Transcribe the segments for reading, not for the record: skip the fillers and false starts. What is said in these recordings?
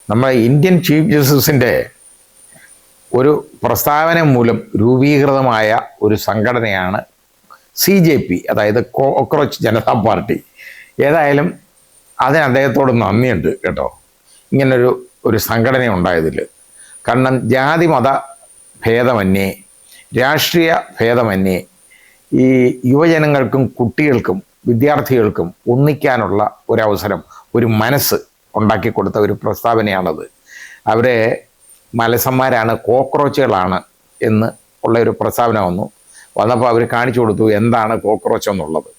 നമ്മുടെ Indian chief ജസ്റ്റിസിൻ്റെ ഒരു പ്രസ്താവന മൂലം രൂപീകൃതമായ ഒരു സംഘടനയാണ് CJP, അതായത് കോക്രോച്ച് ജനതാ പാർട്ടി. ഏതായാലും അതിന് അദ്ദേഹത്തോട് നന്ദിയുണ്ട് കേട്ടോ, ഇങ്ങനൊരു സംഘടന ഉണ്ടായതിൽ. കാരണം ജാതി മത ഭേദമന്യേ, രാഷ്ട്രീയ ഭേദമന്യേ ഈ യുവജനങ്ങൾക്കും കുട്ടികൾക്കും വിദ്യാർത്ഥികൾക്കും ഒന്നിക്കാനുള്ള ഒരവസരം, ഒരു മനസ്സ് ഉണ്ടാക്കി കൊടുത്ത ഒരു പ്രസ്താവനയാണത്. അവരെ മലസന്മാരാണ്, കോക്രോച്ചുകളാണ് എന്ന് ഉള്ള ഒരു പ്രസ്താവന വന്നപ്പോൾ അവർ കാണിച്ചു കൊടുത്തു എന്താണ് കോക്രോച്ച് എന്നുള്ളത്.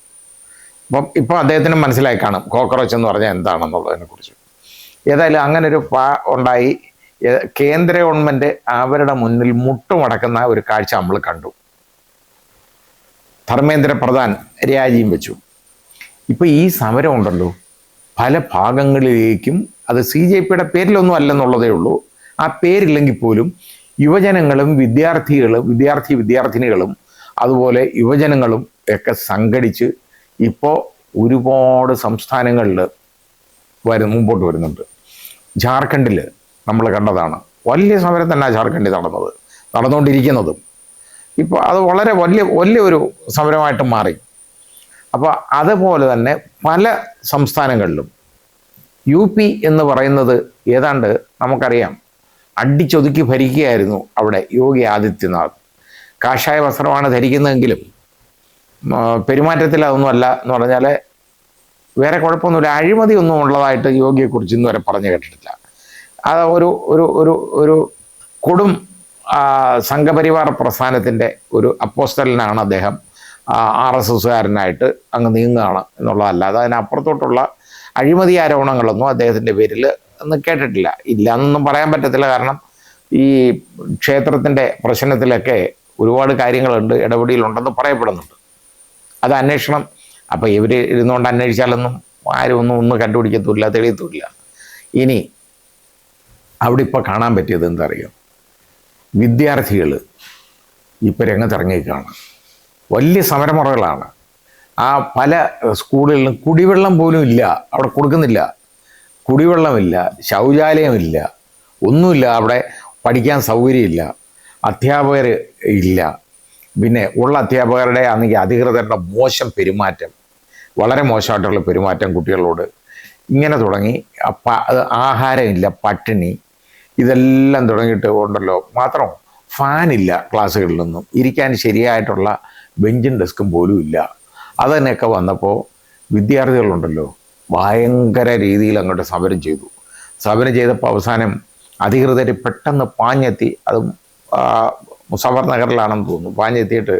ഇപ്പം അദ്ദേഹത്തിന് മനസ്സിലായി കാണും കോക്രോച്ച് എന്ന് പറഞ്ഞാൽ എന്താണെന്നുള്ളതിനെക്കുറിച്ച്. ഏതായാലും അങ്ങനൊരു ഉണ്ടായി. കേന്ദ്ര ഗവൺമെൻറ് അവരുടെ മുന്നിൽ മുട്ടുമടക്കുന്ന ഒരു കാഴ്ച നമ്മൾ കണ്ടു. ധർമ്മേന്ദ്ര പ്രധാൻ രാജിയും വെച്ചു. ഇപ്പോൾ ഈ സമരം ഉണ്ടല്ലോ, പല ഭാഗങ്ങളിലേക്കും അത് CJPയുടെ പേരിലൊന്നും അല്ലെന്നുള്ളതേ ഉള്ളൂ. ആ പേരില്ലെങ്കിൽ പോലും യുവജനങ്ങളും വിദ്യാർത്ഥിനികളും അതുപോലെ യുവജനങ്ങളും ഒക്കെ സംഘടിച്ച് ഇപ്പോൾ ഒരുപാട് സംസ്ഥാനങ്ങളിൽ മുമ്പോട്ട് വരുന്നുണ്ട്. ജാർഖണ്ഡിൽ നമ്മൾ കണ്ടതാണ്, വലിയ സമരം തന്നെ ജാർഖണ്ഡിൽ നടന്നുകൊണ്ടിരിക്കുന്നതും. ഇപ്പോൾ അത് വളരെ വലിയൊരു സമരമായിട്ട് മാറി. അപ്പോൾ അതുപോലെ തന്നെ പല സംസ്ഥാനങ്ങളിലും UP എന്ന് പറയുന്നത് ഏതാണ്ട് നമുക്കറിയാം, അടിച്ചൊതുക്കി ഭരിക്കുകയായിരുന്നു അവിടെ യോഗി ആദിത്യനാഥ്. കാഷായ വസ്ത്രമാണ് ധരിക്കുന്നതെങ്കിലും പെരുമാറ്റത്തിൽ അതൊന്നുമല്ല എന്ന് പറഞ്ഞാൽ വേറെ കുഴപ്പമൊന്നുമില്ല. അഴിമതിയൊന്നും ഉള്ളതായിട്ട് യോഗിയെക്കുറിച്ച് ഇന്ന് വരെ പറഞ്ഞു കേട്ടിട്ടില്ല. അത് ഒരു കൊടും സംഘപരിവാർ പ്രസ്ഥാനത്തിൻ്റെ ഒരു അപ്പോസ്റ്റലിനാണ് അദ്ദേഹം. RSSകാരനായിട്ട് അങ്ങ് നീങ്ങുകയാണ് എന്നുള്ളതല്ലാതെ അതിനപ്പുറത്തോട്ടുള്ള അഴിമതി ആരോപണങ്ങളൊന്നും അദ്ദേഹത്തിൻ്റെ പേരിൽ ഒന്നും കേട്ടിട്ടില്ല. ഇല്ല എന്നൊന്നും പറയാൻ പറ്റത്തില്ല. കാരണം ഈ ക്ഷേത്രത്തിൻ്റെ പ്രശ്നത്തിലൊക്കെ ഒരുപാട് കാര്യങ്ങളുണ്ട്, ഇടപെടലുണ്ടെന്ന് പറയപ്പെടുന്നുണ്ട്. അത് അന്വേഷണം, അപ്പോൾ ഇവർ ഇരുന്നുകൊണ്ട് അന്വേഷിച്ചാലൊന്നും ആരും ഒന്നും കണ്ടുപിടിക്കത്തുമില്ല, തെളിയത്തുമില്ല. ഇനി അവിടെ ഇപ്പോൾ കാണാൻ പറ്റിയത് എന്താ അറിയാം, വിദ്യാർത്ഥികൾ ഇപ്പോൾ രംഗത്തിറങ്ങിയിരിക്കുകയാണ്. വലിയ സമരമുറകളാണ്. ആ പല സ്കൂളുകളിലും കുടിവെള്ളം പോലും ഇല്ല, അവിടെ കൊടുക്കുന്നില്ല. കുടിവെള്ളമില്ല, ശൗചാലയമില്ല, ഒന്നുമില്ല. അവിടെ പഠിക്കാൻ സൗകര്യമില്ല, അധ്യാപകർ ഇല്ല. പിന്നെ ഉള്ള അധ്യാപകരുടെ ആണെങ്കിൽ അധികൃതരുടെ മോശം പെരുമാറ്റം, വളരെ മോശമായിട്ടുള്ള പെരുമാറ്റം കുട്ടികളോട്. ഇങ്ങനെ തുടങ്ങി ആഹാരമില്ല, പട്ടിണി, ഇതെല്ലാം തുടങ്ങിയിട്ട് ഉണ്ടല്ലോ. മാത്രം ഫാനില്ല ക്ലാസ്സുകളിലൊന്നും, ഇരിക്കാൻ ശരിയായിട്ടുള്ള ബെഞ്ചും ഡെസ്കും പോലും ഇല്ല. അതിനൊക്കെ വന്നപ്പോൾ വിദ്യാർത്ഥികളുണ്ടല്ലോ ഭയങ്കര രീതിയിൽ അങ്ങോട്ട് സമരം ചെയ്തപ്പോൾ അവസാനം അധികൃതർ പെട്ടെന്ന് പാഞ്ഞെത്തി. അത് മുസഫർ നഗറിലാണെന്ന് തോന്നുന്നു. പാഞ്ഞെത്തിയിട്ട്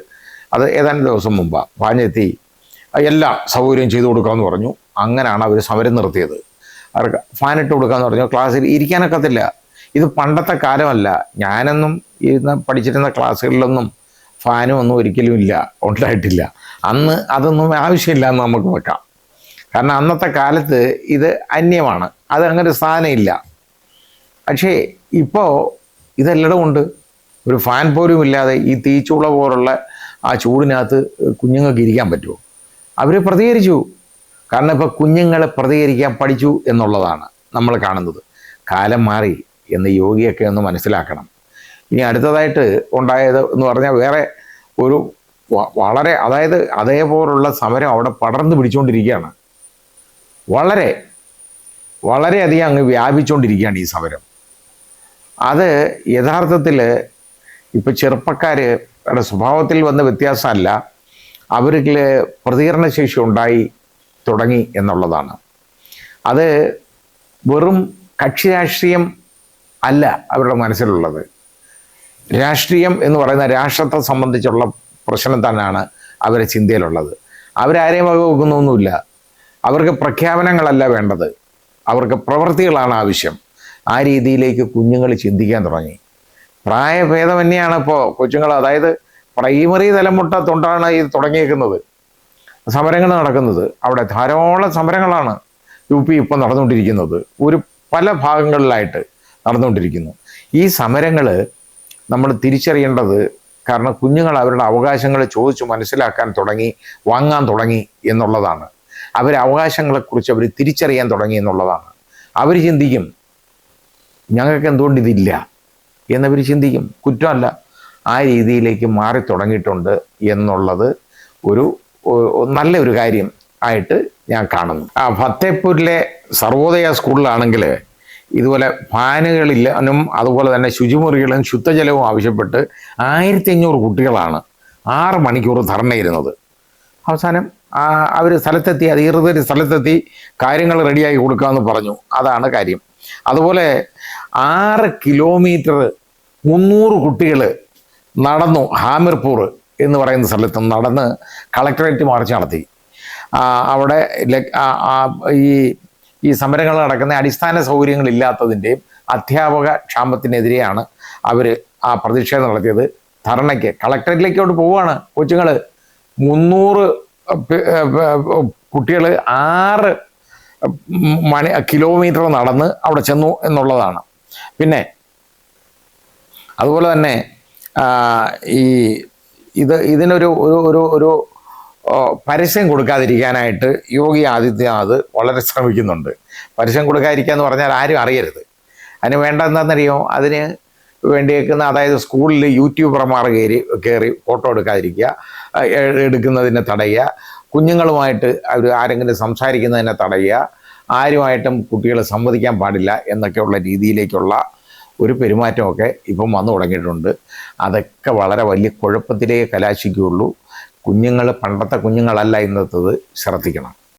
അത് ഏതാനും ദിവസം മുമ്പാണ് പാഞ്ഞെത്തി എല്ലാ സൗകര്യവും ചെയ്തു കൊടുക്കാമെന്ന് പറഞ്ഞു. അങ്ങനെയാണ് അവർ സമരം നിർത്തിയത്. അവർക്ക് ഫാനിട്ട് കൊടുക്കാമെന്ന് പറഞ്ഞു. ക്ലാസ്സിൽ ഇരിക്കാനൊക്കത്തില്ല. ഇത് പണ്ടത്തെ കാലമല്ല. ഞാനൊന്നും പഠിച്ചിരുന്ന ക്ലാസ്സുകളിലൊന്നും ഫാനും ഒന്നും ഒരിക്കലും ഉണ്ടായിട്ടില്ല. അന്ന് അതൊന്നും ആവശ്യമില്ല എന്ന് നമുക്ക് വെക്കാം. കാരണം അന്നത്തെ കാലത്ത് ഇത് അന്യമാണ്, അത് അങ്ങനെ സാധനമില്ല. പക്ഷേ ഇപ്പോൾ ഇതെല്ലാം ഉണ്ട്. ഒരു ഫാൻ പോലും ഇല്ലാതെ ഈ തീച്ചൂള പോലുള്ള ആ ചൂടിനകത്ത് കുഞ്ഞുങ്ങൾക്ക് ഇരിക്കാൻ പറ്റുമോ? അവർ പ്രതികരിച്ചു. കാരണം ഇപ്പോൾ കുഞ്ഞുങ്ങൾ പ്രതികരിക്കാൻ പഠിച്ചു എന്നുള്ളതാണ് നമ്മൾ കാണുന്നത്. കാലം മാറി എന്ന് യോഗിയൊക്കെ ഒന്ന് മനസ്സിലാക്കണം. ഇനി അടുത്തതായിട്ട് ഉണ്ടായത് എന്ന് പറഞ്ഞാൽ വേറെ ഒരു വളരെ, അതായത് അതേപോലുള്ള സമരം അവിടെ പടർന്നു പിടിച്ചുകൊണ്ടിരിക്കുകയാണ്. വളരെയധികം അങ്ങ് വ്യാപിച്ചുകൊണ്ടിരിക്കുകയാണ് ഈ സമരം. അത് യഥാർത്ഥത്തിൽ ഇപ്പോൾ ചെറുപ്പക്കാരുടെ സ്വഭാവത്തിൽ വന്ന വ്യത്യാസമല്ല, അവരിൽ പ്രതികരണശേഷി ഉണ്ടായി തുടങ്ങി എന്നുള്ളതാണ്. അത് വെറും കക്ഷി രാഷ്ട്രീയം അല്ല അവരുടെ മനസ്സിലുള്ളത്. രാഷ്ട്രീയം എന്ന് പറയുന്ന രാഷ്ട്രത്തെ സംബന്ധിച്ചുള്ള പ്രശ്നം തന്നെയാണ് അവരുടെ ചിന്തയിലുള്ളത്. അവരാരെയും വകവെക്കുന്നൊന്നുമില്ല. അവർക്ക് പ്രഖ്യാപനങ്ങളല്ല വേണ്ടത്, അവർക്ക് പ്രവൃത്തികളാണ് ആവശ്യം. ആ രീതിയിലേക്ക് കുഞ്ഞുങ്ങൾ ചിന്തിക്കാൻ തുടങ്ങി. പ്രായഭേദമന്യാണ് ഇപ്പോൾ കൊച്ചുങ്ങൾ, അതായത് പ്രൈമറി തലം തൊട്ടാണ് ഇത് തുടങ്ങിയേക്കുന്നത്. സമരങ്ങൾ നടക്കുന്നത് അവിടെ ധാരാളം സമരങ്ങളാണ് UP ഇപ്പോൾ നടന്നുകൊണ്ടിരിക്കുന്നത്. പല ഭാഗങ്ങളിലായിട്ട് നടന്നുകൊണ്ടിരിക്കുന്നു. ഈ സമരങ്ങൾ നമ്മൾ തിരിച്ചറിയേണ്ടത്, കാരണം കുഞ്ഞുങ്ങൾ അവരുടെ അവകാശങ്ങൾ ചോദിച്ചു മനസ്സിലാക്കാൻ തുടങ്ങി, വാങ്ങാൻ തുടങ്ങി എന്നുള്ളതാണ്. അവരവകാശങ്ങളെക്കുറിച്ച് അവർ തിരിച്ചറിയാൻ തുടങ്ങി എന്നുള്ളതാണ്. അവർ ചിന്തിക്കും ഞങ്ങൾക്ക് എന്തുകൊണ്ട് ഇതില്ല എന്നവർ ചിന്തിക്കും. കുറ്റമല്ല, ആ രീതിയിലേക്ക് മാറി തുടങ്ങിയിട്ടുണ്ട് എന്നുള്ളത് ഒരു നല്ലൊരു കാര്യം ആയിട്ട് ഞാൻ കാണുന്നു. ഫത്തേപൂരിലെ സർവോദയ സ്കൂളിലാണെങ്കിൽ ഇതുപോലെ ഫാനുകളില്ലാനും അതുപോലെ തന്നെ ശുചിമുറികളും ശുദ്ധജലവും ആവശ്യപ്പെട്ട് 1500 കുട്ടികളാണ് 6 മണിക്കൂർ ധർണയിരുന്നത്. അവസാനം അവർ സ്ഥലത്തെത്തി, അധികൃതർ സ്ഥലത്തെത്തി കാര്യങ്ങൾ റെഡിയാക്കി കൊടുക്കാമെന്ന് പറഞ്ഞു. അതാണ് കാര്യം. അതുപോലെ 6 കിലോമീറ്റർ 300 കുട്ടികൾ നടന്നു ഹാമിർപൂർ എന്ന് പറയുന്ന സ്ഥലത്ത് നടന്ന് കളക്ടറേറ്റ് മാർച്ച് നടത്തി. അവിടെ ഈ സമരങ്ങൾ നടക്കുന്ന അടിസ്ഥാന സൗകര്യങ്ങളില്ലാത്തതിൻ്റെയും അധ്യാപക ക്ഷാമത്തിനെതിരെയാണ് അവർ ആ പ്രതിഷേധം നടത്തിയത്. ധർണയ്ക്ക് കളക്ടറേറ്റിലേക്കോട്ട് പോവുകയാണ് കൊച്ചുങ്ങൾ. 300 കുട്ടികൾ 6 കിലോമീറ്റർ നടന്ന് അവിടെ ചെന്നു എന്നുള്ളതാണ്. പിന്നെ അതുപോലെ തന്നെ ഇതിനൊരു ഒരു പരസ്യം കൊടുക്കാതിരിക്കാനായിട്ട് യോഗി ആദിത്യനാഥ് വളരെ ശ്രമിക്കുന്നുണ്ട്. പരസ്യം കൊടുക്കാതിരിക്കുക എന്ന് പറഞ്ഞാൽ ആരും അറിയരുത്. അതിന് വേണ്ട എന്താണെന്നറിയോ, അതിന് വേണ്ടിയേക്കുന്ന അതായത് സ്കൂളിൽ യൂട്യൂബർമാർ കയറി ഫോട്ടോ എടുക്കുന്നതിനെ തടയുക, കുഞ്ഞുങ്ങളുമായിട്ട് അവർ ആരെങ്കിലും സംസാരിക്കുന്നതിനെ തടയുക, ആരുമായിട്ടും കുട്ടികൾ സംവദിക്കാൻ പാടില്ല എന്നൊക്കെയുള്ള രീതിയിലേക്കുള്ള ഒരു പെരുമാറ്റമൊക്കെ ഇപ്പം വന്നു തുടങ്ങിയിട്ടുണ്ട്. അതൊക്കെ വളരെ വലിയ കുഴപ്പത്തിലേ കലാശിക്കുകയുള്ളൂ. കുഞ്ഞുങ്ങൾ പണ്ടത്തെ കുഞ്ഞുങ്ങളല്ല ഇന്നത്തത്, ശ്രദ്ധിക്കണം.